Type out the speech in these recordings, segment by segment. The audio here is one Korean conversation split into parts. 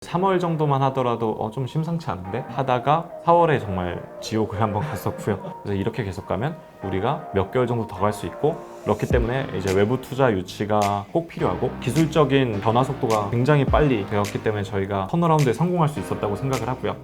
3월 정도만 하더라도 좀 심상치 않은데 하다가 4월에 정말 지옥을 한번 갔었고요. 그래서 이렇게 계속 가면 우리가 몇 개월 정도 더 갈 수 있고, 그렇기 때문에 이제 외부 투자 유치가 꼭 필요하고, 기술적인 변화 속도가 굉장히 빨리 되었기 때문에 저희가 턴어라운드에 성공할 수 있었다고 생각을 하고요.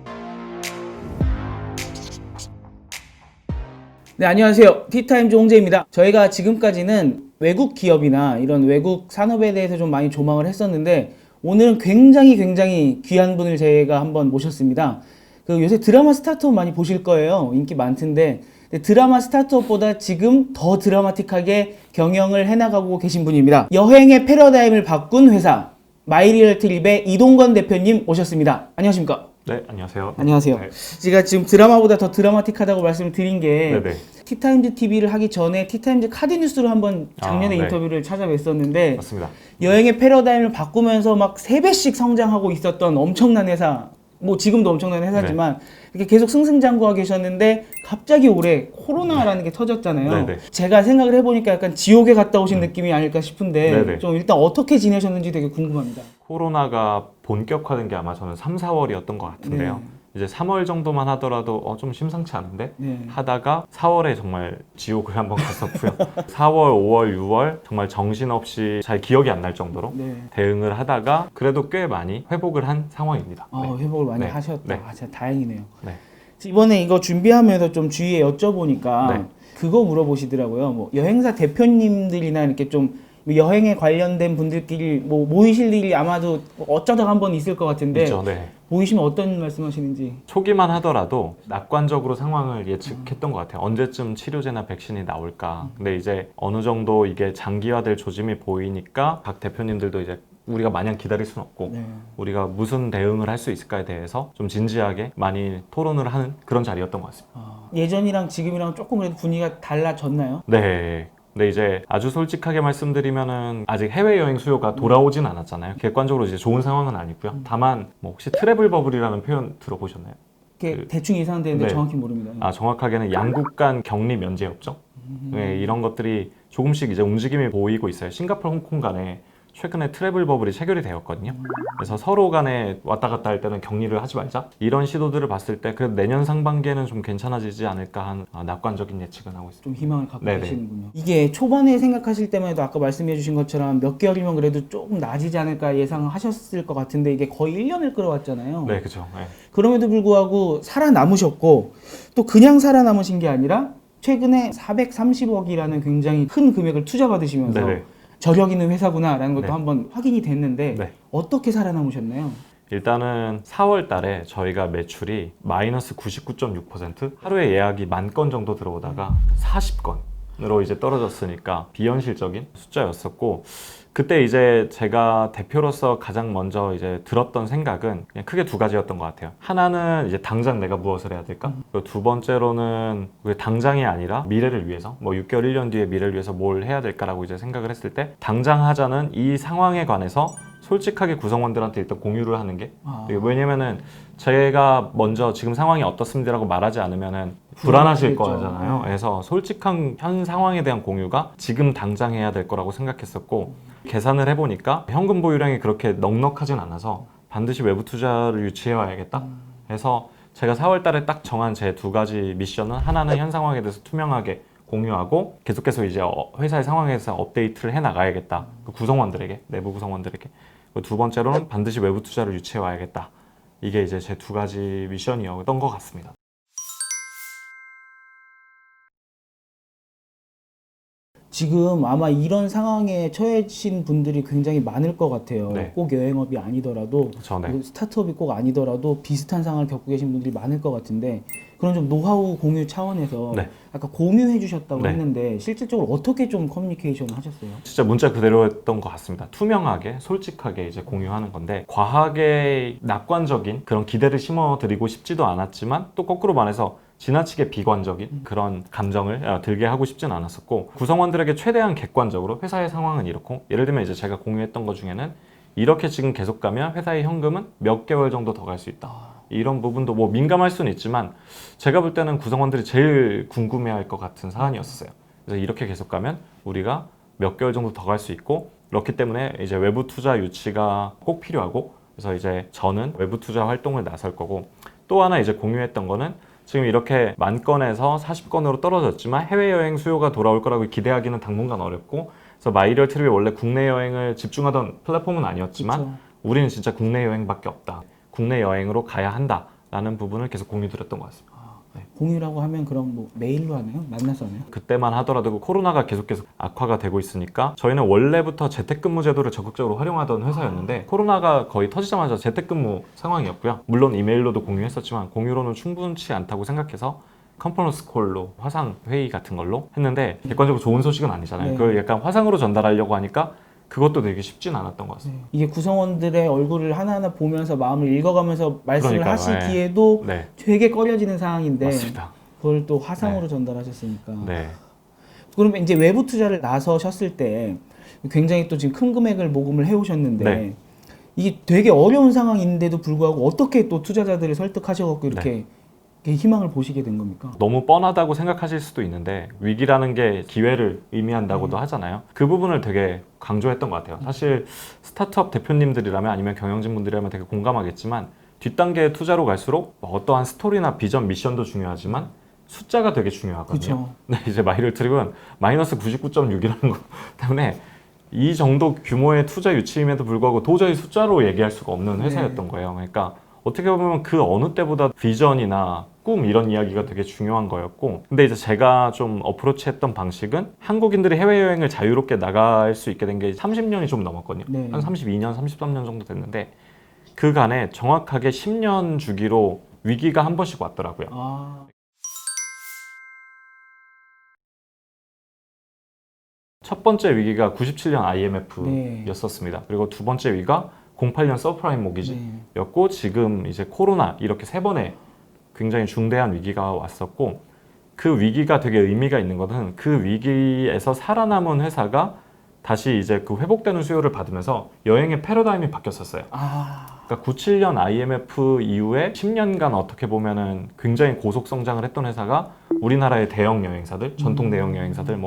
네, 안녕하세요. 티타임즈 홍재입니다. 저희가 지금까지는 외국 기업이나 이런 외국 산업에 대해서 좀 많이 조망을 했었는데, 오늘은 굉장히 귀한 분을 저희가 한번 모셨습니다. 요새 드라마 스타트업 많이 보실 거예요. 인기 많던데, 드라마 스타트업보다 지금 더 드라마틱하게 경영을 해나가고 계신 분입니다. 여행의 패러다임을 바꾼 회사 마이리얼 트립의 이동건 대표님 모셨습니다. 안녕하십니까? 네, 안녕하세요. 안녕하세요. 네. 제가 지금 드라마보다 더 드라마틱하다고 말씀을 드린 게, 네네. 티타임즈 TV를 하기 전에 티타임즈 카드뉴스로 한번 작년에 네. 인터뷰를 찾아뵀었는데, 맞습니다. 여행의 패러다임을 바꾸면서 막 3배씩 성장하고 있었던 엄청난 회사, 뭐 지금도 엄청난 회사지만 이렇게 계속 승승장구하고 계셨는데, 갑자기 올해 코로나라는 게 터졌잖아요. 네네. 제가 생각을 해보니까 약간 지옥에 갔다 오신 느낌이 아닐까 싶은데, 네네. 좀 일단 어떻게 지내셨는지 되게 궁금합니다. 코로나가 본격화된 게 아마 저는 3, 4월이었던 것 같은데요. 이제 3월 정도만 하더라도 좀 심상치 않은데 하다가 4월에 정말 지옥을 한번 갔었고요. 4월, 5월, 6월 정말 정신없이 잘 기억이 안 날 정도로 대응을 하다가 그래도 꽤 많이 회복을 한 상황입니다. 회복을 많이 네. 하셨다. 네. 진짜 다행이네요. 네. 이번에 이거 준비하면서 좀 주위에 여쭤보니까 네. 그거 물어보시더라고요. 뭐 여행사 대표님들이나 이렇게 좀 여행에 관련된 분들끼리 뭐 모이실 일이 아마도 어쩌다가 한번 있을 것 같은데, 있죠. 네. 모이시면 어떤 말씀하시는지. 초기만 하더라도 낙관적으로 상황을 예측했던 것 같아요. 언제쯤 치료제나 백신이 나올까. 근데 이제 어느 정도 이게 장기화될 조짐이 보이니까 각 대표님들도 이제 우리가 마냥 기다릴 수는 없고 우리가 무슨 대응을 할 수 있을까에 대해서 좀 진지하게 많이 토론을 하는 그런 자리였던 것 같습니다. 예전이랑 지금이랑 조금 그래도 분위기가 달라졌나요? 네. 근데 이제 아주 솔직하게 말씀드리면은 아직 해외여행 수요가 돌아오진 않았잖아요. 객관적으로 이제 좋은 상황은 아니고요. 다만 뭐 혹시 트래블 버블이라는 표현 들어보셨나요? 대충 예상되는데 네. 정확히 모릅니다. 정확하게는 양국 간 격리 면제 협정? 네, 이런 것들이 조금씩 이제 움직임이 보이고 있어요. 싱가포르, 홍콩 간에 최근에 트래블 버블이 체결이 되었거든요. 그래서 서로 간에 왔다 갔다 할 때는 격리를 하지 말자. 이런 시도들을 봤을 때 그래도 내년 상반기에는 좀 괜찮아지지 않을까 한 낙관적인 예측은 하고 있습니다. 좀 희망을 갖고 네네. 계시는군요. 이게 초반에 생각하실 때만 해도 아까 말씀해 주신 것처럼 몇 개월이면 그래도 조금 나아지지 않을까 예상하셨을 것 같은데, 이게 거의 1년을 끌어왔잖아요. 네, 그죠. 네. 그럼에도 불구하고 살아남으셨고, 또 그냥 살아남으신 게 아니라 최근에 430억이라는 굉장히 큰 금액을 투자받으시면서 네네. 저력 있는 회사구나라는 것도 네. 한번 확인이 됐는데, 네. 어떻게 살아남으셨나요? 일단은 4월 달에 저희가 매출이 마이너스 99.6%, 하루에 예약이 10,000건 정도 들어오다가 40건으로 이제 떨어졌으니까 비현실적인 숫자였었고, 그때 이제 제가 대표로서 가장 먼저 이제 들었던 생각은 그냥 크게 두 가지였던 것 같아요. 하나는 이제 당장 내가 무엇을 해야 될까? 그리고 두 번째로는 당장이 아니라 미래를 위해서, 뭐 6개월, 1년 뒤에 미래를 위해서 뭘 해야 될까라고 이제 생각을 했을 때, 당장 하자는 이 상황에 관해서 솔직하게 구성원들한테 일단 공유를 하는 게, 왜냐면은 제가 먼저 지금 상황이 어떻습니다라고 말하지 않으면은 불안하실 거잖아요. 그래서 솔직한 현 상황에 대한 공유가 지금 당장 해야 될 거라고 생각했었고, 계산을 해보니까 현금 보유량이 그렇게 넉넉하진 않아서 반드시 외부 투자를 유치해 와야겠다 해서 제가 4월 달에 딱 정한 제 두 가지 미션은, 하나는 현 상황에 대해서 투명하게 공유하고 계속해서 이제 회사의 상황에 대해서 업데이트를 해 나가야겠다, 구성원들에게, 내부 구성원들에게. 두 번째로는 반드시 외부 투자를 유치해 와야겠다. 이게 이제 제 두 가지 미션이었던 것 같습니다. 지금 아마 이런 상황에 처해진 분들이 굉장히 많을 것 같아요. 네. 꼭 여행업이 아니더라도, 네. 스타트업이 꼭 아니더라도 비슷한 상황을 겪고 계신 분들이 많을 것 같은데, 그런 좀 노하우 공유 차원에서 아까 공유해 주셨다고 했는데, 실질적으로 어떻게 좀 커뮤니케이션을 하셨어요? 진짜 문자 그대로였던 것 같습니다. 투명하게, 솔직하게 이제 공유하는 건데, 과하게 낙관적인 그런 기대를 심어드리고 싶지도 않았지만, 또 거꾸로 말해서 지나치게 비관적인 그런 감정을 들게 하고 싶진 않았었고, 구성원들에게 최대한 객관적으로 회사의 상황은 이렇고, 예를 들면 이제 제가 공유했던 것 중에는 이렇게 지금 계속 가면 회사의 현금은 몇 개월 정도 더 갈 수 있다. 이런 부분도 뭐 민감할 수는 있지만 제가 볼 때는 구성원들이 제일 궁금해할 것 같은 사안이었어요. 그래서 이렇게 계속 가면 우리가 몇 개월 정도 더 갈 수 있고, 그렇기 때문에 이제 외부 투자 유치가 꼭 필요하고, 그래서 이제 저는 외부 투자 활동을 나설 거고, 또 하나 이제 공유했던 거는 지금 이렇게 10,000건에서 40건으로 떨어졌지만 해외여행 수요가 돌아올 거라고 기대하기는 당분간 어렵고, 그래서 마이리얼 트립이 원래 국내 여행을 집중하던 플랫폼은 아니었지만 그쵸. 우리는 진짜 국내 여행밖에 없다. 국내 여행으로 가야 한다라는 부분을 계속 공유드렸던 것 같습니다. 공유라고 하면 그럼 뭐 메일로 하나요? 만나서 하나요? 그때만 하더라도 그 코로나가 계속 악화가 되고 있으니까 저희는 원래부터 재택근무 제도를 적극적으로 활용하던 회사였는데 코로나가 거의 터지자마자 재택근무 상황이었고요. 물론 이메일로도 공유했었지만 공유로는 충분치 않다고 생각해서 컨퍼런스 콜로 화상 회의 같은 걸로 했는데 객관적으로 좋은 소식은 아니잖아요. 네. 그걸 약간 화상으로 전달하려고 하니까 그것도 되게 쉽진 않았던 것 같습니다. 이게 구성원들의 얼굴을 하나하나 보면서 마음을 읽어가면서 말씀을 그러니까요. 하시기에도 네, 되게 꺼려지는 상황인데 맞습니다. 그걸 또 화상으로 전달하셨으니까. 네. 그러면 이제 외부 투자를 나서셨을 때 굉장히 또 지금 큰 금액을 모금을 해오셨는데 네. 이게 되게 어려운 상황인데도 불구하고 어떻게 또 투자자들을 설득하셔갖고 이렇게 희망을 보시게 된 겁니까? 너무 뻔하다고 생각하실 수도 있는데 위기라는 게 기회를 의미한다고도 하잖아요. 그 부분을 되게 강조했던 것 같아요. 사실 스타트업 대표님들이라면 아니면 경영진분들이라면 되게 공감하겠지만 뒷단계의 투자로 갈수록 어떠한 스토리나 비전, 미션도 중요하지만 숫자가 되게 중요하거든요. 그쵸. 근데 이제 마이리얼 트립은 마이너스 99.6이라는 것 때문에 이 정도 규모의 투자 유치임에도 불구하고 도저히 숫자로 얘기할 수가 없는 회사였던 거예요. 그러니까 어떻게 보면 그 어느 때보다 비전이나 꿈 이런 이야기가 되게 중요한 거였고, 근데 이제 제가 좀 어프로치했던 방식은 한국인들이 해외여행을 자유롭게 나갈 수 있게 된 게 30년이 좀 넘었거든요. 네. 한 32년, 33년 정도 됐는데 그간에 정확하게 10년 주기로 위기가 한 번씩 왔더라고요. 아, 첫 번째 위기가 97년 IMF였었습니다. 그리고 두 번째 위기가 08년 서프라임 모기지였고 지금 이제 코로나 이렇게 세 번의 굉장히 중대한 위기가 왔었고, 그 위기가 되게 의미가 있는 것은 그 위기에서 살아남은 회사가 다시 이제 그 회복되는 수요를 받으면서 여행의 패러다임이 바뀌었었어요. 그러니까 97년 IMF 이후에 10년간 어떻게 보면은 굉장히 고속 성장을 했던 회사가 우리나라의 대형 여행사들, 전통 대형 여행사들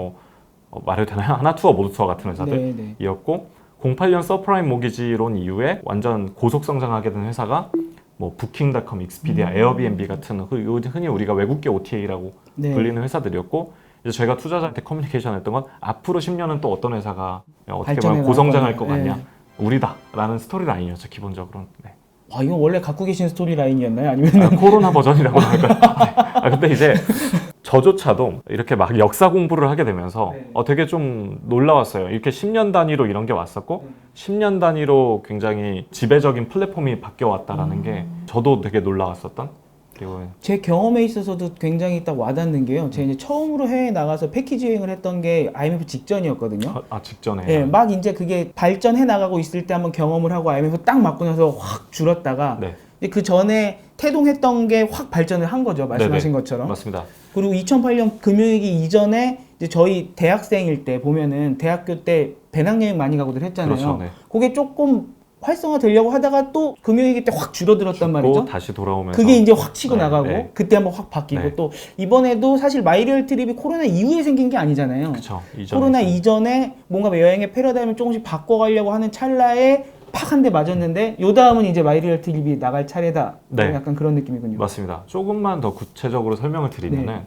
말해도 되나요? 하나투어, 모두투어 같은 회사들이었고 08년 서프라임 모기지론 이후에 완전 고속 성장하게 된 회사가 뭐 부킹닷컴, 익스피디아, 에어비앤비 같은 흔히 우리가 외국계 OTA라고 불리는 회사들이었고, 이제 저희가 투자자한테 커뮤니케이션 했던 건 앞으로 10년은 또 어떤 회사가 어떻게 보면 고성장할 것 같냐, 우리다라는 스토리라인이었죠 기본적으로는. 네. 와, 이건 원래 갖고 계신 스토리 라인이었나요? 아니면 코로나 버전이라고 할까요? 근데 이제 저조차도 이렇게 막 역사 공부를 하게 되면서 되게 좀 놀라웠어요. 이렇게 10년 단위로 이런 게 왔었고 10년 단위로 굉장히 지배적인 플랫폼이 바뀌어 왔다라는 게 저도 되게 놀라웠었던. 그리고 제 경험에 있어서도 굉장히 딱 와닿는 게요. 제가 이제 처음으로 해외에 나가서 패키지 여행을 했던 게 IMF 직전이었거든요. 직전에. 예, 막 이제 그게 발전해 나가고 있을 때 한번 경험을 하고 IMF 딱 맞고 나서 확 줄었다가 네. 그 전에 태동했던 게 확 발전을 한 거죠. 말씀하신 것처럼. 맞습니다. 그리고 2008년 금융위기 이전에 이제 저희 대학생일 때 보면은 대학교 때 배낭여행 많이 가고들 했잖아요. 그렇죠. 네. 그게 조금 활성화되려고 하다가 또 금융위기 때 확 줄어들었단 말이죠. 다시 돌아오면서 그게 이제 확 치고 네, 나가고 네. 그때 한번 확 바뀌고 네. 또 이번에도 사실 마이리얼 트립이 코로나 이후에 생긴 게 아니잖아요. 그쵸, 코로나 이전에 뭔가 여행의 패러다임을 조금씩 바꿔가려고 하는 찰나에 팍 한 대 맞았는데 요 다음은 이제 마이리얼 트립이 나갈 차례다. 네. 약간 그런 느낌이군요. 맞습니다. 조금만 더 구체적으로 설명을 드리면은 네.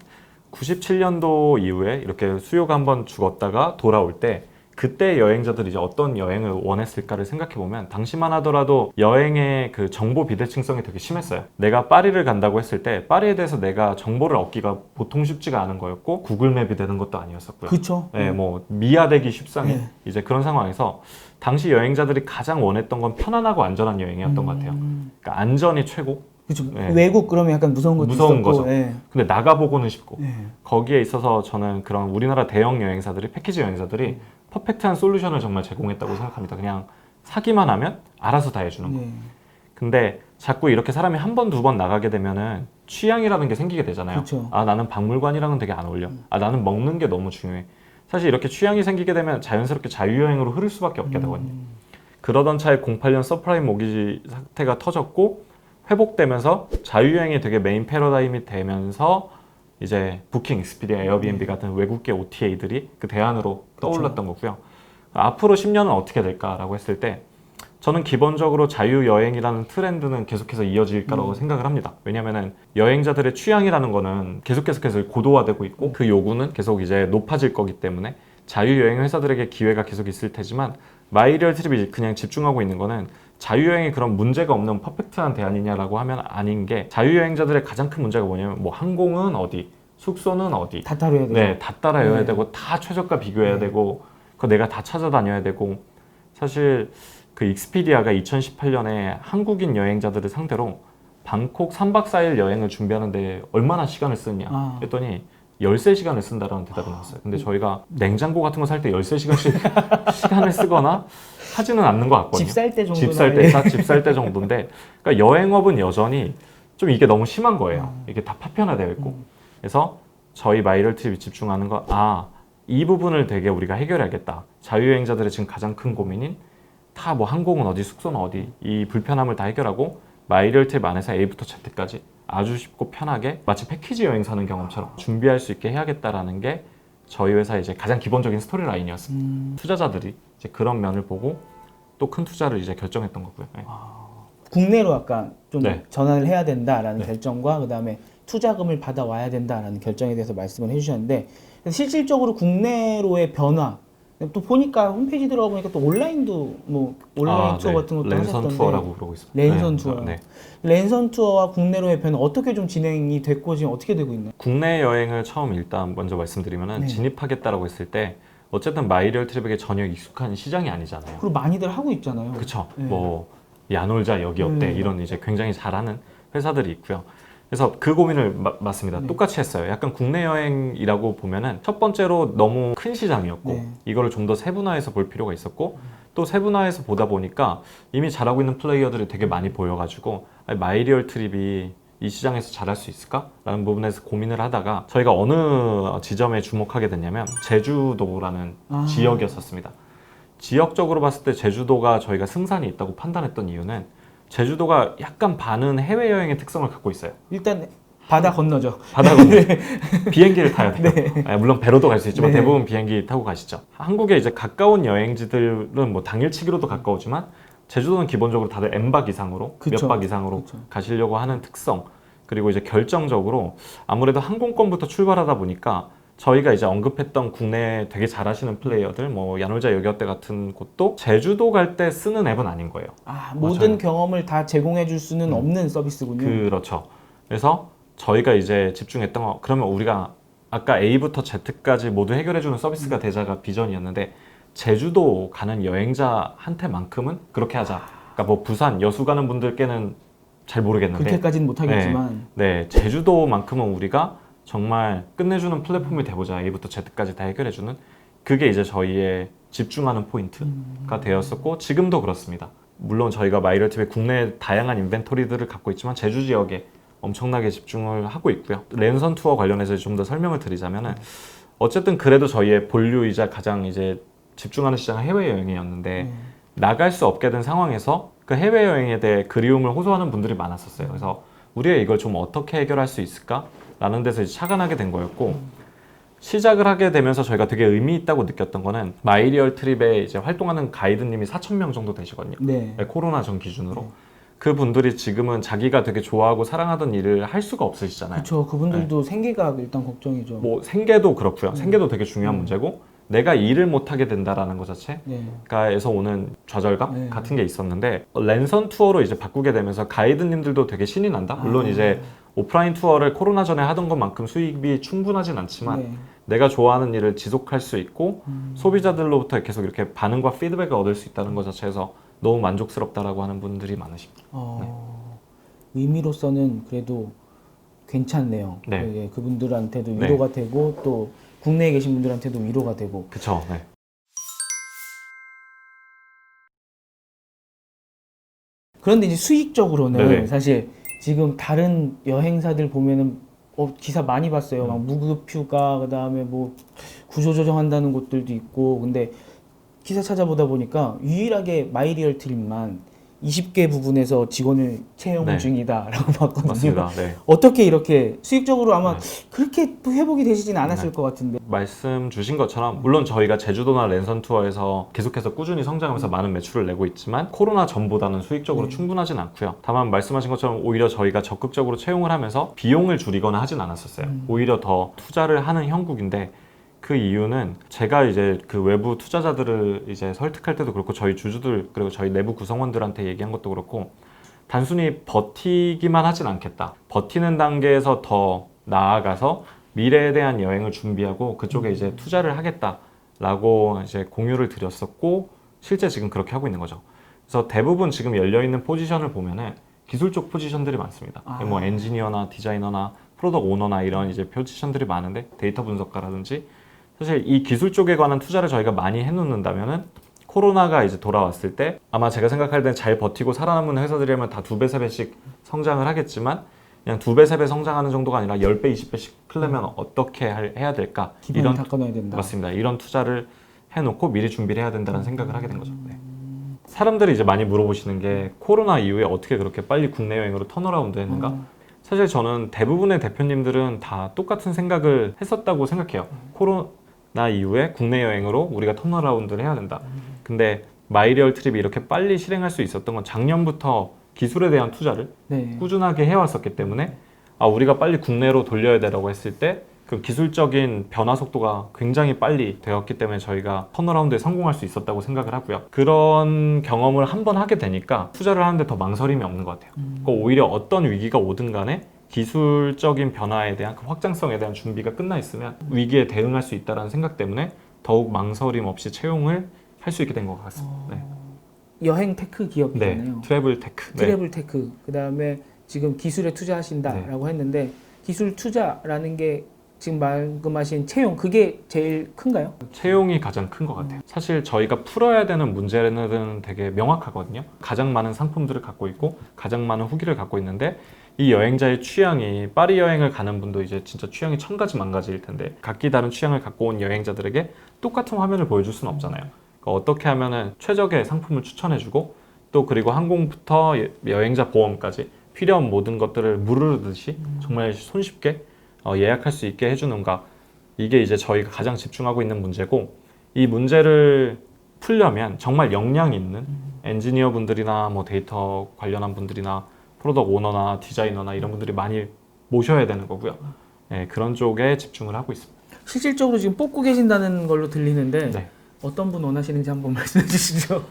97년도 이후에 이렇게 수요가 한번 죽었다가 돌아올 때 그때 여행자들이 이제 어떤 여행을 원했을까를 생각해 보면 당시만 하더라도 여행의 그 정보 비대칭성이 되게 심했어요. 내가 파리를 간다고 했을 때 파리에 대해서 내가 정보를 얻기가 보통 쉽지가 않은 거였고 구글맵이 되는 것도 아니었었고요. 그렇죠. 네, 뭐 미화되기 쉽상인 네. 이제 그런 상황에서 당시 여행자들이 가장 원했던 건 편안하고 안전한 여행이었던 것 같아요. 그러니까 안전이 최고. 그렇죠. 네. 외국 그러면 약간 무서운 것도 무서운 있었고, 거죠. 예. 근데 나가보고는 쉽고 예. 거기에 있어서 저는 그런 우리나라 대형 여행사들이 패키지 여행사들이 퍼펙트한 솔루션을 정말 제공했다고 생각합니다. 그냥 사기만 하면 알아서 다 해주는 거. 예. 근데 자꾸 이렇게 사람이 한 번, 두 번 나가게 되면은 취향이라는 게 생기게 되잖아요. 그쵸. 아, 나는 박물관이랑은 되게 안 어울려. 아, 나는 먹는 게 너무 중요해. 사실 이렇게 취향이 생기게 되면 자연스럽게 자유여행으로 흐를 수밖에 없게 되거든요. 그러던 차에 08년 서프라임 모기지 사태가 터졌고 회복되면서 자유여행이 되게 메인 패러다임이 되면서 이제 부킹, 익스피디아, 에어비앤비 같은 외국계 OTA들이 그 대안으로 떠올랐던 거고요. 앞으로 10년은 어떻게 될까라고 했을 때 저는 기본적으로 자유여행이라는 트렌드는 계속해서 이어질 거라고 생각을 합니다. 왜냐면은 여행자들의 취향이라는 거는 계속 고도화되고 있고 그 요구는 계속 이제 높아질 거기 때문에 자유여행 회사들에게 기회가 계속 있을 테지만 마이리얼 트립이 그냥 집중하고 있는 거는 자유여행이 그런 문제가 없는 퍼펙트한 대안이냐라고 하면 아닌 게 자유여행자들의 가장 큰 문제가 뭐냐면 뭐 항공은 어디, 숙소는 어디 다 따로야 돼요. 네, 다 따라야 네. 되고 다 최저가 비교해야 네. 되고 그거 내가 다 찾아다녀야 되고 사실 그 익스피디아가 2018년에 한국인 여행자들을 상대로 방콕 3박 4일 여행을 준비하는데 얼마나 시간을 쓰느냐 했더니 13시간을 쓴다라는 대답이 나왔어요. 근데 저희가 냉장고 같은 거 살 때 13시간씩 시간을 쓰거나 하지는 않는 것 같거든요. 집 살 때 정도. 집 살 때 정도인데 그러니까 여행업은 여전히 좀 이게 너무 심한 거예요. 이게 다 파편화되어 있고 그래서 저희 마이리얼 트립이 집중하는 거 이 부분을 되게 우리가 해결해야겠다. 자유여행자들의 지금 가장 큰 고민인 다 뭐 항공은 어디 숙소는 어디 이 불편함을 다 해결하고 마이리얼 트립 안에서 A부터 Z까지 아주 쉽고 편하게 마치 패키지 여행 사는 경험처럼 준비할 수 있게 해야겠다라는 게 저희 회사의 이제 가장 기본적인 스토리 라인이었습니다. 투자자들이 이제 그런 면을 보고 또 큰 투자를 이제 결정했던 거고요. 네. 국내로 아까 좀 네. 전환을 해야 된다라는 네. 결정과 그다음에 투자금을 받아와야 된다라는 결정에 대해서 말씀을 해주셨는데 실질적으로 국내로의 변화 또 보니까 홈페이지 들어가 보니까 또 온라인도 뭐 온라인 투어 네. 같은 것도 랜선 하셨던데 투어라고 그러고 있습니다. 랜선 네. 투어. 네. 랜선 투어와 국내로의 변화 어떻게 좀 진행이 됐고 지금 어떻게 되고 있나요? 국내 여행을 처음 일단 먼저 말씀드리면은 네. 진입하겠다라고 했을 때 어쨌든 마이리얼 트립에게 전혀 익숙한 시장이 아니잖아요. 그리고 많이들 하고 있잖아요. 그쵸. 네. 뭐 야놀자 여기 어때 네. 이런 이제 굉장히 잘하는 회사들이 있고요. 그래서 그 고민을 맞습니다. 네. 똑같이 했어요. 약간 국내 여행이라고 보면은 첫 번째로 너무 큰 시장이었고 네. 이거를 좀 더 세분화해서 볼 필요가 있었고 또 세분화해서 보다 보니까 이미 잘하고 있는 플레이어들이 되게 많이 보여가지고 아니, 마이리얼 트립이 이 시장에서 잘할 수 있을까? 라는 부분에서 고민을 하다가 저희가 어느 지점에 주목하게 됐냐면 제주도라는 지역이었었습니다. 지역적으로 봤을 때 제주도가 저희가 승산이 있다고 판단했던 이유는 제주도가 약간 반은 해외여행의 특성을 갖고 있어요. 일단 바다 건너죠. 바다 건너 비행기를 타야 돼요. 네. 물론 배로도 갈 수 있지만 네. 대부분 비행기 타고 가시죠. 한국에 이제 가까운 여행지들은 뭐 당일치기로도 가까우지만 제주도는 기본적으로 다들 N박 이상으로 그쵸. 몇 박 이상으로 그쵸. 가시려고 하는 특성 그리고 이제 결정적으로 아무래도 항공권부터 출발하다 보니까 저희가 이제 언급했던 국내 되게 잘하시는 플레이어들 뭐 야놀자 여기어때 같은 곳도 제주도 갈 때 쓰는 앱은 아닌 거예요. 모든 경험을 다 제공해 줄 수는 없는 서비스군요. 그렇죠. 그래서 저희가 이제 집중했던 거 그러면 우리가 아까 A부터 Z까지 모두 해결해주는 서비스가 되자가 비전이었는데 제주도 가는 여행자한테만큼은 그렇게 하자. 그러니까 뭐 부산 여수 가는 분들께는 잘 모르겠는데 그렇게까지는 못하겠지만 네, 제주도만큼은 우리가 정말 끝내주는 플랫폼이 돼보자. A부터 Z까지 다 해결해주는 그게 이제 저희의 집중하는 포인트가 되었었고 지금도 그렇습니다. 물론 저희가 마이리얼 트립의 국내 다양한 인벤토리들을 갖고 있지만 제주 지역에 엄청나게 집중을 하고 있고요. 랜선 투어 관련해서 좀 더 설명을 드리자면은 어쨌든 그래도 저희의 본류이자 가장 이제 집중하는 시장은 해외여행이었는데 나갈 수 없게 된 상황에서 그 해외여행에 대해 그리움을 호소하는 분들이 많았었어요. 그래서 우리가 이걸 좀 어떻게 해결할 수 있을까? 라는 데서 이제 착안하게 된 거였고 시작을 하게 되면서 저희가 되게 의미 있다고 느꼈던 거는 마이리얼 트립에 이제 활동하는 가이드님이 4,000명 정도 되시거든요. 네. 코로나 전 기준으로. 그 분들이 지금은 자기가 되게 좋아하고 사랑하던 일을 할 수가 없으시잖아요. 그렇죠. 그분들도 생계가 일단 걱정이죠. 뭐 생계도 그렇고요. 생계도 되게 중요한 문제고 내가 일을 못하게 된다라는 것 자체가에서 오는 좌절감 같은 게 있었는데 랜선 투어로 이제 바꾸게 되면서 가이드님들도 되게 신이 난다. 물론 이제 오프라인 투어를 코로나 전에 하던 것만큼 수익이 충분하진 않지만 내가 좋아하는 일을 지속할 수 있고 소비자들로부터 계속 이렇게 반응과 피드백을 얻을 수 있다는 것 자체에서 너무 만족스럽다라고 하는 분들이 많으십니다. 의미로서는 그래도 괜찮네요. 네. 그분들한테도 위로가 되고 또 국내에 계신 분들한테도 위로가 되고. 그렇죠. 네. 그런데 이제 수익적으로는 네네. 사실 지금 다른 여행사들 보면은 기사 많이 봤어요. 막 무급휴가 그다음에 뭐 구조조정한다는 곳들도 있고. 근데 기사 찾아보다 보니까 유일하게 마이리얼 트립만 20개 부분에서 직원을 채용 네. 중이다라고 봤거든요. 맞습니다. 네. 어떻게 이렇게 수익적으로 아마 네. 그렇게 또 회복이 되시진 않았을 것 같은데. 말씀 주신 것처럼 물론 저희가 제주도나 랜선 투어에서 계속해서 꾸준히 성장하면서 많은 매출을 내고 있지만 코로나 전보다는 수익적으로 충분하진 않고요. 다만 말씀하신 것처럼 오히려 저희가 적극적으로 채용을 하면서 비용을 줄이거나 하진 않았었어요. 오히려 더 투자를 하는 형국인데 그 이유는 제가 이제 그 외부 투자자들을 이제 설득할 때도 그렇고 저희 주주들 그리고 저희 내부 구성원들한테 얘기한 것도 그렇고 단순히 버티기만 하진 않겠다. 버티는 단계에서 더 나아가서 미래에 대한 여행을 준비하고 그쪽에 이제 투자를 하겠다라고 이제 공유를 드렸었고 실제 지금 그렇게 하고 있는 거죠. 그래서 대부분 지금 열려 있는 포지션을 보면은 기술 쪽 포지션들이 많습니다. 뭐 엔지니어나 디자이너나 프로덕트 오너나 이런 이제 포지션들이 많은데 데이터 분석가라든지 사실 이 기술 쪽에 관한 투자를 저희가 많이 해놓는다면은 코로나가 이제 돌아왔을 때 아마 제가 생각할 때는 잘 버티고 살아남은 회사들이라면 다 2배, 3배씩 성장을 하겠지만 그냥 2배, 3배 성장하는 정도가 아니라 10배, 20배씩 크려면 어떻게 해야 될까? 기반을 닦아놔야 된다. 맞습니다. 이런 투자를 해놓고 미리 준비를 해야 된다는 생각을 하게 된 거죠. 네. 사람들이 이제 많이 물어보시는 게 코로나 이후에 어떻게 그렇게 빨리 국내 여행으로 턴어라운드 했는가? 사실 저는 대부분의 대표님들은 다 똑같은 생각을 했었다고 생각해요. 코로나 이후에 국내 여행으로 우리가 턴어라운드를 해야 된다. 근데 마이리얼 트립이 이렇게 빨리 실행할 수 있었던 건 작년부터 기술에 대한 투자를 꾸준하게 해왔었기 때문에 우리가 빨리 국내로 돌려야 되라고 했을 때 그 기술적인 변화 속도가 굉장히 빨리 되었기 때문에 저희가 턴어라운드에 성공할 수 있었다고 생각을 하고요. 그런 경험을 한번 하게 되니까 투자를 하는데 더 망설임이 없는 것 같아요. 그러니까 오히려 어떤 위기가 오든 간에 기술적인 변화에 대한 그 확장성에 대한 준비가 끝나 있으면 위기에 대응할 수 있다는 생각 때문에 더욱 망설임 없이 채용을 할 수 있게 된 것 같습니다. 네. 여행 테크 기업이잖아요. 트래블 테크. 트래블 테크. 그다음에 지금 기술에 투자하신다라고 했는데 기술 투자라는 게 지금 말씀하신 채용 그게 제일 큰가요? 채용이 가장 큰 것 같아요. 사실 저희가 풀어야 되는 문제는 되게 명확하거든요. 가장 많은 상품들을 갖고 있고 가장 많은 후기를 갖고 있는데 이 여행자의 취향이 파리 여행을 가는 분도 이제 진짜 취향이 천 가지 만 가지일 텐데 각기 다른 취향을 갖고 온 여행자들에게 똑같은 화면을 보여줄 수는 없잖아요. 그러니까 어떻게 하면은 최적의 상품을 추천해주고 또 그리고 항공부터 여행자 보험까지 필요한 모든 것들을 무르르듯이 정말 손쉽게 예약할 수 있게 해주는가, 이게 이제 저희가 가장 집중하고 있는 문제고, 이 문제를 풀려면 정말 역량 있는 엔지니어 분들이나 뭐 데이터 관련한 분들이나 프로덕트 오너나 디자이너나 이런 분들이 많이 모셔야 되는 거고요. 네, 그런 쪽에 집중을 하고 있습니다. 실질적으로 지금 뽑고 계신다는 걸로 들리는데 네. 어떤 분 원하시는지 한번 말씀해 주시죠.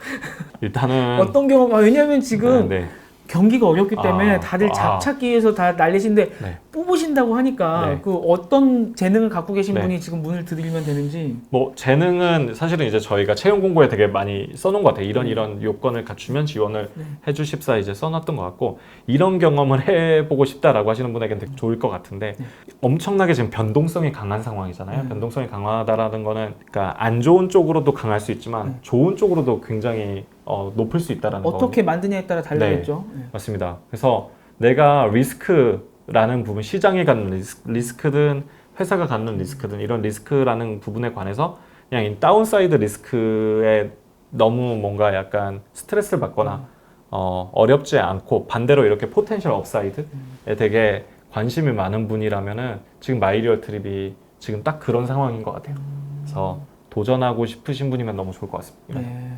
일단은 어떤 경우가 왜냐하면 지금 네. 경기가 어렵기 때문에 다들 잡찾기 위해서 다 난리신데 네. 뽑으신다고 하니까 네. 그 어떤 재능을 갖고 계신 네. 분이 지금 문을 두드리면 되는지. 뭐 재능은 사실은 이제 저희가 채용 공고에 되게 많이 써놓은 것 같아요. 이런 요건을 갖추면 지원을 해주십사 이제 써놨던 것 같고, 이런 경험을 해보고 싶다라고 하시는 분에게는 되게 좋을 것 같은데 엄청나게 지금 변동성이 강한 상황이잖아요. 변동성이 강하다라는 거는 그러니까 안 좋은 쪽으로도 강할 수 있지만 좋은 쪽으로도 굉장히 높을 수 있다라는 거. 어떻게 만드냐에 따라 다르겠죠. 네. 맞습니다. 그래서 내가 리스크라는 부분, 시장이 갖는 리스크든 회사가 갖는 리스크든 이런 리스크라는 부분에 관해서 그냥 이 다운사이드 리스크에 너무 뭔가 약간 스트레스를 받거나 어렵지 않고 반대로 이렇게 포텐셜 업사이드에 되게 관심이 많은 분이라면은 지금 마이리얼 트립이 지금 딱 그런 상황인 것 같아요. 그래서 도전하고 싶으신 분이면 너무 좋을 것 같습니다. 네.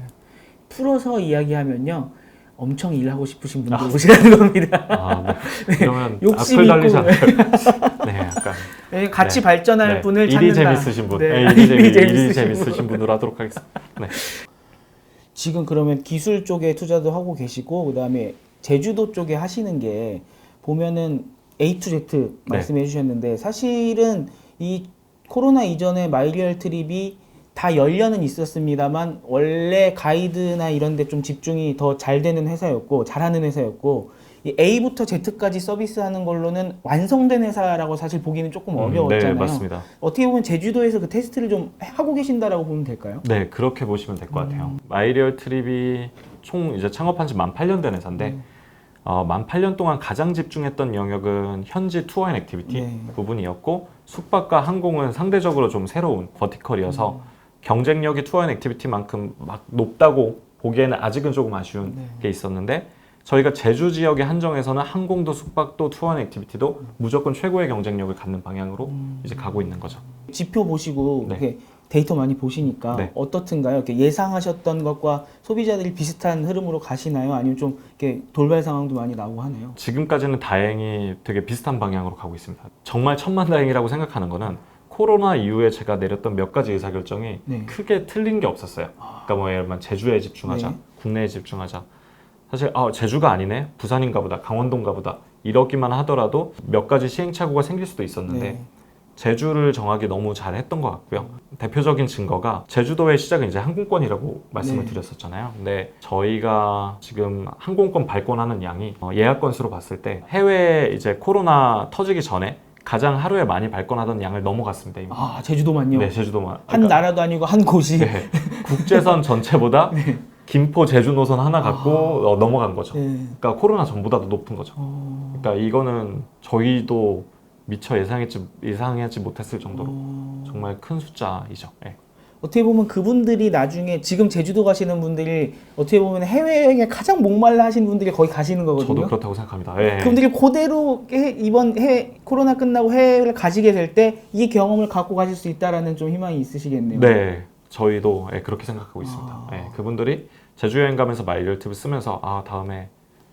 풀어서 이야기하면요. 엄청 일하고 싶으신 분들 오시라는 겁니다. 네. 그러면 욕심이 악플 있고. 달리잖아요. 네, 약간. 네, 같이 발전할 분을 찾는다. 일이 재밌으신 분. 네. 일이 재밌으신 분으로 하도록 하겠습니다. 네. 지금 그러면 기술 쪽에 투자도 하고 계시고 그다음에 제주도 쪽에 하시는 게 보면은 A to Z 말씀해 주셨는데 사실은 이 코로나 이전에 마이리얼 트립이 다 열려는 있었습니다만 원래 가이드나 이런 데 좀 집중이 더 잘 되는 회사였고 잘하는 회사였고 이 A부터 Z까지 서비스하는 걸로는 완성된 회사라고 사실 보기는 조금 어려웠잖아요. 네, 맞습니다. 어떻게 보면 제주도에서 그 테스트를 좀 하고 계신다라고 보면 될까요? 네, 그렇게 보시면 될 것 같아요. 마이리얼 트립이 총 이제 창업한 지 만 8년 된 회사인데 만 8년 동안 가장 집중했던 영역은 현지 투어 앤 액티비티 부분이었고 숙박과 항공은 상대적으로 좀 새로운 버티컬이어서 경쟁력이 투어 앤 액티비티만큼 막 높다고 보기에는 아직은 조금 아쉬운 네. 게 있었는데 저희가 제주 지역에 한정해서는 항공도 숙박도 투어앤 액티비티도 무조건 최고의 경쟁력을 갖는 방향으로 이제 가고 있는 거죠. 지표 보시고 네. 이렇게 데이터 많이 보시니까 네. 어떻든가요? 이렇게 예상하셨던 것과 소비자들이 비슷한 흐름으로 가시나요? 아니면 좀 이렇게 돌발 상황도 많이 나오고 하나요? 지금까지는 다행히 되게 비슷한 방향으로 가고 있습니다. 정말 천만다행이라고 생각하는 거는 코로나 이후에 제가 내렸던 몇 가지 의사결정이 네. 크게 틀린 게 없었어요. 그러니까 뭐 예를 들면 제주에 집중하자, 네. 국내에 집중하자. 사실 제주가 아니네, 부산인가 보다, 강원도인가 보다 이러기만 하더라도 몇 가지 시행착오가 생길 수도 있었는데 네. 제주를 정하기 너무 잘했던 것 같고요. 대표적인 증거가 제주도의 시작은 이제 항공권이라고 말씀을 네. 드렸었잖아요. 근데 저희가 지금 항공권 발권하는 양이 예약 건수로 봤을 때 해외 이제 코로나 터지기 전에 가장 하루에 많이 발권하던 양을 넘어갔습니다. 이미. 아, 제주도만요? 네, 제주도만. 한 나라도 아니고 한 곳이. 네, 국제선 전체보다 네. 김포 제주 노선 하나 갖고 넘어간 거죠. 네. 그러니까 코로나 전보다도 높은 거죠. 어... 그러니까 이거는 저희도 미처 예상하지 못했을 정도로 정말 큰 숫자이죠. 네. 어떻게 보면 그분들이 나중에 지금 제주도 가시는 분들이 어떻게 보면 해외여행에 가장 목말라 하신 분들이 거기 가시는 거거든요. 저도 그렇다고 생각합니다. 네. 그분들이 그대로 이번 코로나 끝나고 해외를 가시게 될 때 이 경험을 갖고 가실 수 있다라는 좀 희망이 있으시겠네요. 네, 저희도 그렇게 생각하고 있습니다. 아. 네, 그분들이 제주 여행 가면서 마이리얼팁을 쓰면서 다음에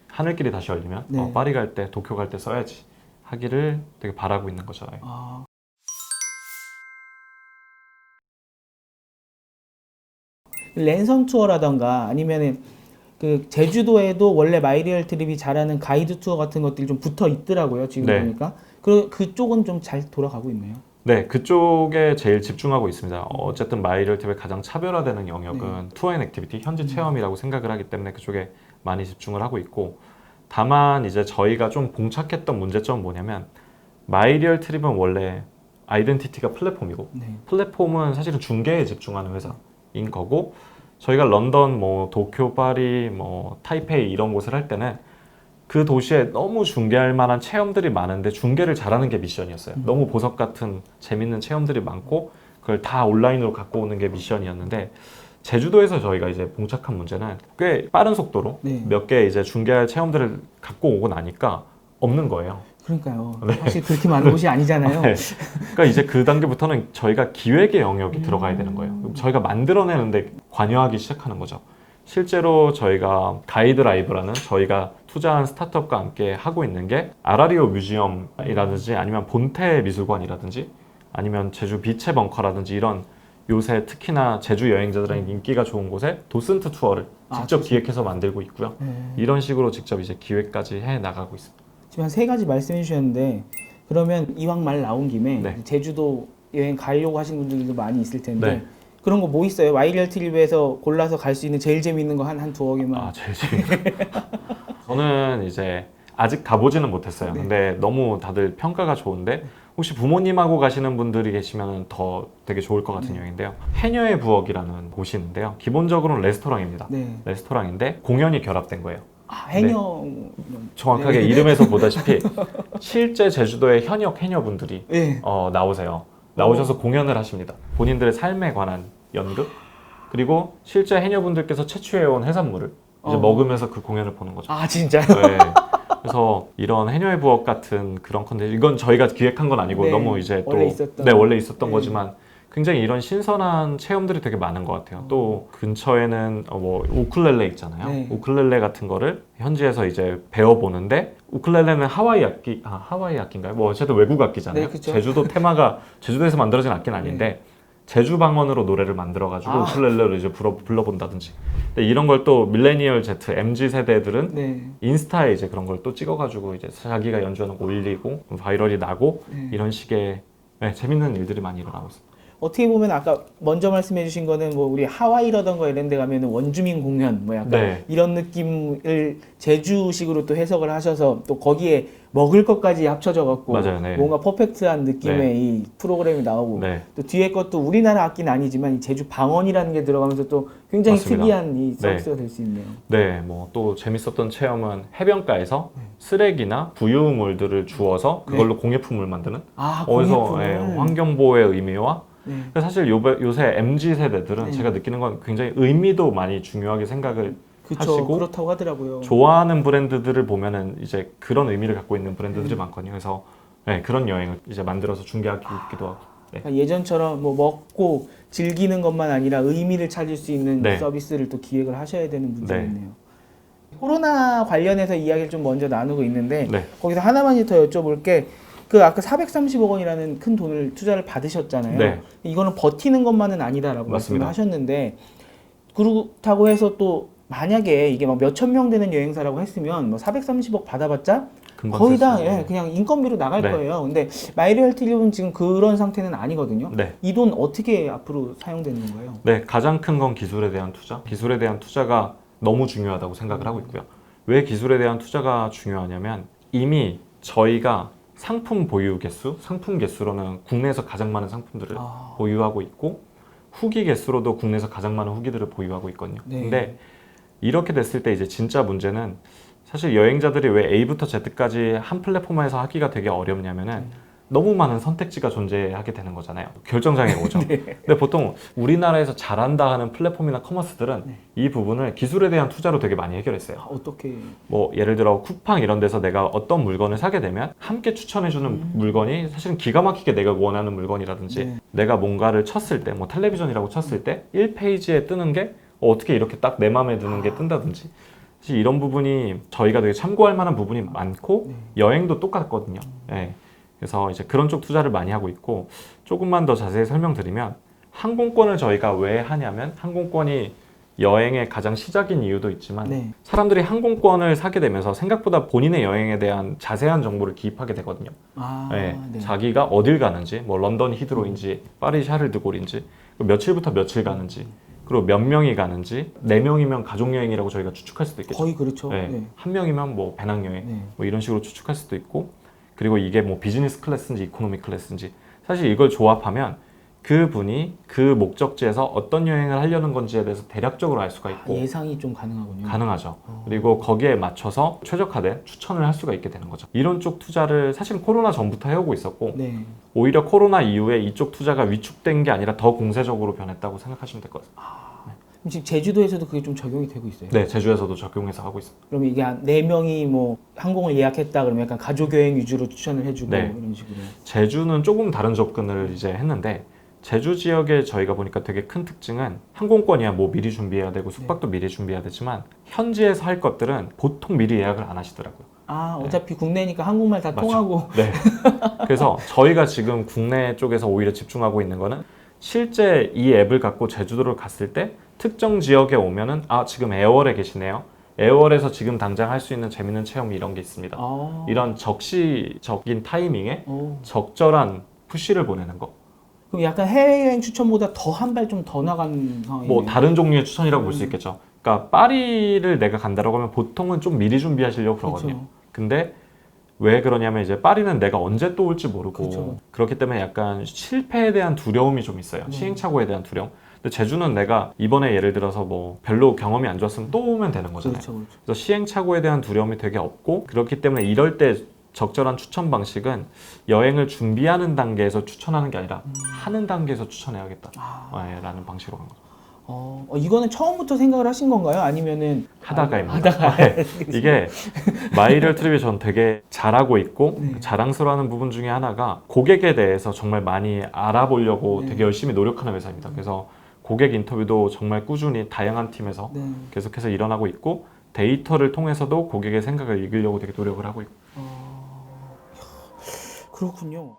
하늘길이 다시 열리면 네. 파리 갈 때, 도쿄 갈 때 써야지 하기를 되게 바라고 있는 거죠. 네. 아. 랜선 투어라던가 아니면은 그 제주도에도 원래 마이리얼 트립이 잘하는 가이드 투어 같은 것들이 좀 붙어 있더라고요. 지금 네. 보니까. 그쪽은 좀 잘 돌아가고 있나요? 네, 그쪽에 제일 집중하고 있습니다. 어쨌든 마이리얼팁의 가장 차별화되는 영역은 투어앤 액티비티, 현지 체험이라고 생각을 하기 때문에 그쪽에 많이 집중을 하고 있고 다만 이제 저희가 좀 봉착했던 문제점은 뭐냐면 마이리얼트립은 원래 아이덴티티가 플랫폼이고 네. 플랫폼은 사실은 중개에 집중하는 회사인 거고 저희가 런던, 뭐 도쿄, 파리, 뭐 타이페이 이런 곳을 할 때는 그 도시에 너무 중개할 만한 체험들이 많은데 중개를 잘하는 게 미션이었어요. 너무 보석 같은 재밌는 체험들이 많고 그걸 다 온라인으로 갖고 오는 게 미션이었는데 제주도에서 저희가 이제 봉착한 문제는 꽤 빠른 속도로 네. 몇 개 이제 중개할 체험들을 갖고 오고 나니까 없는 거예요. 그러니까요. 사실 그렇게 많은 곳이 아니잖아요. 네. 그러니까 이제 그 단계부터는 저희가 기획의 영역이 들어가야 되는 거예요. 저희가 만들어내는데 관여하기 시작하는 거죠. 실제로 저희가 가이드라이브라는 저희가 투자한 스타트업과 함께 하고 있는 게 아라리오 뮤지엄이라든지 아니면 본태 미술관이라든지 아니면 제주 비체 벙커라든지 이런 요새 특히나 제주 여행자들에게 인기가 좋은 곳에 도슨트 투어를 직접 기획해서 만들고 있고요. 이런 식으로 직접 이제 기획까지 해 나가고 있습니다. 지금 한 3가지 말씀해 주셨는데 그러면 이왕 말 나온 김에 네. 제주도 여행 가려고 하시는 분들도 많이 있을 텐데 네. 그런 거 뭐 있어요? 마이리얼 트립에서 골라서 갈 수 있는 제일 재미있는 거 한 두어 개만. 제일 재밌는 저는 이제 아직 가보지는 못했어요. 네. 근데 너무 다들 평가가 좋은데 혹시 부모님하고 가시는 분들이 계시면 더 되게 좋을 것 같은 여행인데요. 해녀의 부엌이라는 곳이 있는데요. 기본적으로는 레스토랑입니다. 네. 레스토랑인데 공연이 결합된 거예요. 해녀. 정확하게 이름에서 보다시피 실제 제주도의 현역 해녀분들이 네. 나오세요. 나오셔서 공연을 하십니다. 본인들의 삶에 관한 연극 그리고 실제 해녀분들께서 채취해온 해산물을 이제 먹으면서 그 공연을 보는 거죠. 아 진짜요? 네. 그래서 이런 해녀의 부엌 같은 그런 컨텐츠 이건 저희가 기획한 건 아니고 네. 너무 이제 또 원래 있었던. 네, 원래 있었던 네. 거지만 굉장히 이런 신선한 체험들이 되게 많은 것 같아요. 또 근처에는 뭐 우쿨렐레 있잖아요. 네. 우쿨렐레 같은 거를 현지에서 이제 배워보는데 우쿨렐레는 하와이 악기인가요? 뭐 어쨌든 외국 악기잖아요. 네, 그쵸. 제주도 테마가 제주도에서 만들어진 악기는 아닌데 제주 방언으로 노래를 만들어가지고 우쿨렐레로 이제 불러본다든지. 근데 이런 걸 또 밀레니얼 Z, MZ 세대들은 네. 인스타에 이제 그런 걸 또 찍어가지고 이제 자기가 연주하는 거 올리고 바이럴이 나고 이런 식의 재밌는 일들이 많이 일어나고 있습니다. 어떻게 보면 아까 먼저 말씀해 주신 거는 뭐 우리 하와이라던가 이런 데 가면은 원주민 공연 뭐 약간 네. 이런 느낌을 제주식으로 또 해석을 하셔서 또 거기에 먹을 것까지 합쳐져 갖고 맞아요, 네. 뭔가 퍼펙트한 느낌의 네. 이 프로그램이 나오고 네. 또 뒤에 것도 우리나라 악기는 아니지만 이 제주 방언이라는 게 들어가면서 또 굉장히 맞습니다. 특이한 이 서비스가 될 수 있네요. 네, 뭐 또 재밌었던 체험은 해변가에서 쓰레기나 부유물들을 주워서 그걸로 공예품을 만드는 아, 어디서 공예품을. 환경보호의 의미와 네. 그래서 사실 요새 MZ 세대들은 네. 제가 느끼는 건 굉장히 의미도 많이 중요하게 생각을 그쵸, 하시고 그렇다고 하더라고요. 좋아하는 브랜드들을 보면은 이제 그런 의미를 갖고 있는 브랜드들이 많거든요. 그래서 네, 그런 여행을 이제 만들어서 중계하기도 하고. 네. 그러니까 예전처럼 뭐 먹고 즐기는 것만 아니라 의미를 찾을 수 있는 네. 서비스를 또 기획을 하셔야 되는 문제겠네요. 코로나 관련해서 이야기를 좀 먼저 나누고 있는데 네. 거기서 하나만 더 여쭤볼 게 그 아까 430억 원이라는 큰 돈을 투자를 받으셨잖아요. 네. 이거는 버티는 것만은 아니다라고 말씀을 맞습니다. 하셨는데 그렇다고 해서 또 만약에 이게 막 몇천 명 되는 여행사라고 했으면 뭐 430억 받아봤자 금방 거의 쓸 다 수 있는. 그냥 인건비로 나갈 네. 거예요. 근데 마이리얼티립은 지금 그런 상태는 아니거든요. 네. 이 돈 어떻게 앞으로 사용되는 건가요? 네, 가장 큰 건 기술에 대한 투자. 기술에 대한 투자가 너무 중요하다고 생각을 하고 있고요. 왜 기술에 대한 투자가 중요하냐면 이미 저희가 상품 보유 개수, 상품 개수로는 국내에서 가장 많은 상품들을 보유하고 있고 후기 개수로도 국내에서 가장 많은 후기들을 보유하고 있거든요. 네. 근데 이렇게 됐을 때 이제 진짜 문제는 사실 여행자들이 왜 A부터 Z까지 한 플랫폼에서 하기가 되게 어렵냐면은 너무 많은 선택지가 존재하게 되는 거잖아요. 결정장애가 오죠. 네. 근데 보통 우리나라에서 잘한다 하는 플랫폼이나 커머스들은 이 부분을 기술에 대한 투자로 되게 많이 해결했어요. 어떻게? 뭐 예를 들어 쿠팡 이런 데서 내가 어떤 물건을 사게 되면 함께 추천해주는 물건이 사실은 기가 막히게 내가 원하는 물건이라든지 네. 내가 뭔가를 쳤을 때 뭐 텔레비전이라고 쳤을 때 1페이지에 뜨는 게 어떻게 이렇게 딱 내 마음에 드는 게 뜬다든지 사실 이런 부분이 저희가 되게 참고할 만한 부분이 많고 여행도 똑같거든요. 네. 그래서 이제 그런 쪽 투자를 많이 하고 있고 조금만 더 자세히 설명드리면 항공권을 저희가 왜 하냐면 항공권이 여행의 가장 시작인 이유도 있지만 네. 사람들이 항공권을 사게 되면서 생각보다 본인의 여행에 대한 자세한 정보를 기입하게 되거든요. 네. 자기가 어딜 가는지, 뭐 런던 히드로인지, 파리 샤를드골인지, 며칠부터 며칠 가는지, 그리고 몇 명이 가는지, 4명이면 가족 여행이라고 저희가 추측할 수도 있겠죠. 거의 그렇죠. 네. 네. 한 명이면 뭐 배낭여행, 네. 뭐 이런 식으로 추측할 수도 있고, 그리고 이게 뭐 비즈니스 클래스인지 이코노미 클래스인지 사실 이걸 조합하면 그분이 그 목적지에서 어떤 여행을 하려는 건지에 대해서 대략적으로 알 수가 있고 예상이 좀 가능하군요. 가능하죠. 그리고 거기에 맞춰서 최적화된 추천을 할 수가 있게 되는 거죠. 이런 쪽 투자를 사실 코로나 전부터 해오고 있었고 네. 오히려 코로나 이후에 이쪽 투자가 위축된 게 아니라 더 공세적으로 변했다고 생각하시면 될 것 같습니다. 지금 제주도에서도 그게 좀 적용이 되고 있어요. 네, 제주에서도 적용해서 하고 있습니다. 그러면 이게 한 4명이 뭐 항공을 예약했다 그러면 약간 가족 여행 위주로 추천을 해주고 네. 이런 식으로. 제주는 조금 다른 접근을 이제 했는데 제주 지역에 저희가 보니까 되게 큰 특징은 항공권이야 뭐 미리 준비해야 되고 숙박도 미리 준비해야 되지만 현지에서 할 것들은 보통 미리 예약을 안 하시더라고요. 어차피 국내니까 한국말 다 맞죠. 통하고. 네. 그래서 저희가 지금 국내 쪽에서 오히려 집중하고 있는 거는 실제 이 앱을 갖고 제주도를 갔을 때 특정 지역에 오면은 지금 애월에 계시네요. 애월에서 지금 당장 할 수 있는 재밌는 체험이 이런 게 있습니다. 이런 적시적인 타이밍에 적절한 푸시를 보내는 거. 그럼 약간 해외여행 추천보다 더 한 발 좀 더 나간 상황이네요. 뭐 다른 종류의 추천이라고 볼 수 있겠죠. 그러니까 파리를 내가 간다라고 하면 보통은 좀 미리 준비하시려고 그러거든요. 그렇죠. 근데 왜 그러냐면 이제 파리는 내가 언제 또 올지 모르고 그렇죠. 그렇기 때문에 약간 실패에 대한 두려움이 좀 있어요. 시행착오에 대한 두려움. 근데 제주는 내가 이번에 예를 들어서 뭐 별로 경험이 안 좋았으면 또 오면 되는 거잖아요. 그렇죠. 그래서 시행착오에 대한 두려움이 되게 없고 그렇기 때문에 이럴 때 적절한 추천 방식은 여행을 준비하는 단계에서 추천하는 게 아니라 하는 단계에서 추천해야겠다 라는 방식으로 간 거죠. 이거는 처음부터 생각을 하신 건가요? 아니면은 하다가입니다. 네. 이게 마이리얼 트립이 전 되게 잘하고 있고 네. 자랑스러워하는 부분 중에 하나가 고객에 대해서 정말 많이 알아보려고 되게 열심히 노력하는 회사입니다. 그래서 고객 인터뷰도 정말 꾸준히 다양한 팀에서 계속해서 일어나고 있고 데이터를 통해서도 고객의 생각을 읽으려고 되게 노력을 하고 있고 그렇군요.